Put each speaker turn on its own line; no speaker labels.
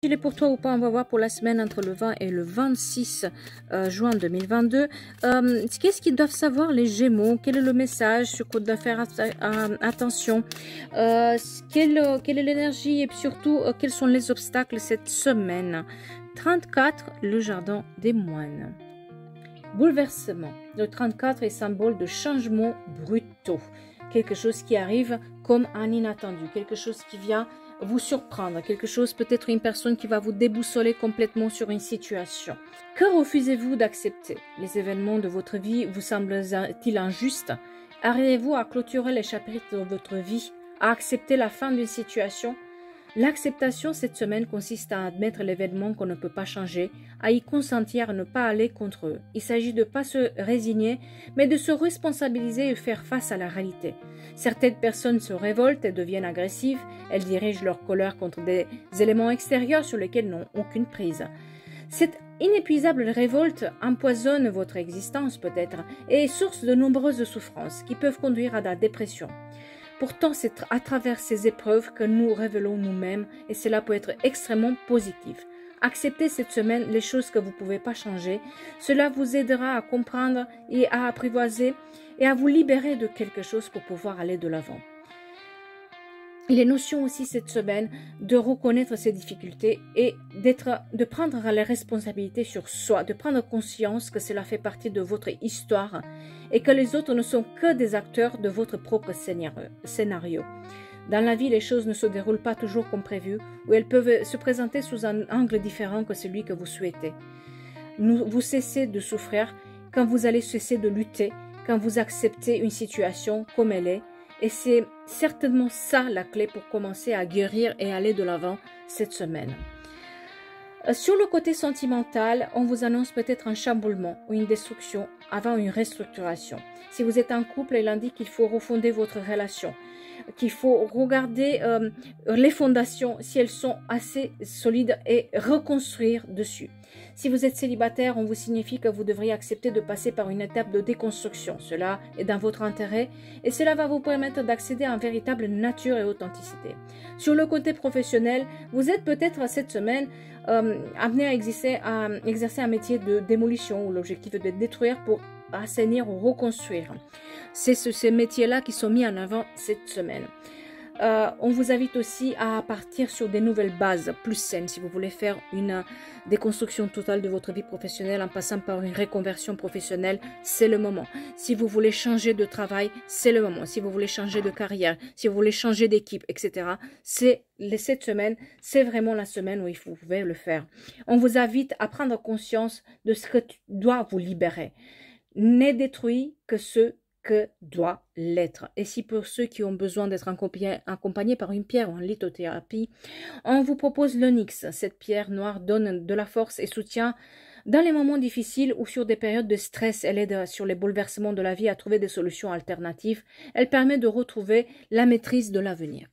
Il est pour toi ou pas, on va voir pour la semaine entre le 20 et le 26 juin 2022. Qu'est-ce qu'ils doivent savoir les Gémeaux? Quel est le message sur quoi ils doivent faire attention? Quelle est l'énergie et surtout quels sont les obstacles cette semaine? 34, le jardin des moines. Bouleversement. Le 34 est symbole de changements brutaux. Quelque chose qui arrive comme un inattendu, quelque chose qui vient vous surprendre, quelque chose, peut-être une personne qui va vous déboussoler complètement sur une situation. Que refusez-vous d'accepter? Les événements de votre vie vous semblent-ils injustes? Arrivez-vous à clôturer les chapitres de votre vie, à accepter la fin d'une situation? L'acceptation cette semaine consiste à admettre l'événement qu'on ne peut pas changer, à y consentir, à ne pas aller contre eux. Il s'agit de ne pas se résigner, mais de se responsabiliser et faire face à la réalité. Certaines personnes se révoltent et deviennent agressives, elles dirigent leur colère contre des éléments extérieurs sur lesquels n'ont aucune prise. Cette inépuisable révolte empoisonne votre existence peut-être et est source de nombreuses souffrances qui peuvent conduire à la dépression. Pourtant, c'est à travers ces épreuves que nous révélons nous-mêmes et cela peut être extrêmement positif. Acceptez cette semaine les choses que vous ne pouvez pas changer. Cela vous aidera à comprendre et à apprivoiser et à vous libérer de quelque chose pour pouvoir aller de l'avant. Il est notion aussi cette semaine de reconnaître ces difficultés et de prendre les responsabilités sur soi, de prendre conscience que cela fait partie de votre histoire et que les autres ne sont que des acteurs de votre propre scénario. Dans la vie, les choses ne se déroulent pas toujours comme prévu ou elles peuvent se présenter sous un angle différent que celui que vous souhaitez. Vous cessez de souffrir quand vous allez cesser de lutter, quand vous acceptez une situation comme elle est. Et c'est certainement ça la clé pour commencer à guérir et aller de l'avant cette semaine. Sur le côté sentimental, on vous annonce peut-être un chamboulement ou une destruction avant une restructuration. Si vous êtes en couple, il indique qu'il faut refonder votre relation, qu'il faut regarder les fondations si elles sont assez solides et reconstruire dessus. Si vous êtes célibataire, on vous signifie que vous devriez accepter de passer par une étape de déconstruction. Cela est dans votre intérêt et cela va vous permettre d'accéder à une véritable nature et authenticité. Sur le côté professionnel, vous êtes peut-être cette semaine amené à exercer un métier de démolition où l'objectif est de détruire pour assainir ou reconstruire. C'est ces métiers-là qui sont mis en avant cette semaine. On vous invite aussi à partir sur des nouvelles bases plus saines. Si vous voulez faire une déconstruction totale de votre vie professionnelle en passant par une reconversion professionnelle, c'est le moment. Si vous voulez changer de travail, c'est le moment. Si vous voulez changer de carrière, si vous voulez changer d'équipe, etc., cette semaine, c'est vraiment la semaine où vous pouvez le faire. On vous invite à prendre conscience de ce que doit vous libérer. N'est détruit que ce que doit l'être. Et si pour ceux qui ont besoin d'être accompagnés par une pierre ou une lithothérapie, on vous propose l'onyx. Cette pierre noire donne de la force et soutien dans les moments difficiles ou sur des périodes de stress. Elle aide sur les bouleversements de la vie à trouver des solutions alternatives. Elle permet de retrouver la maîtrise de l'avenir.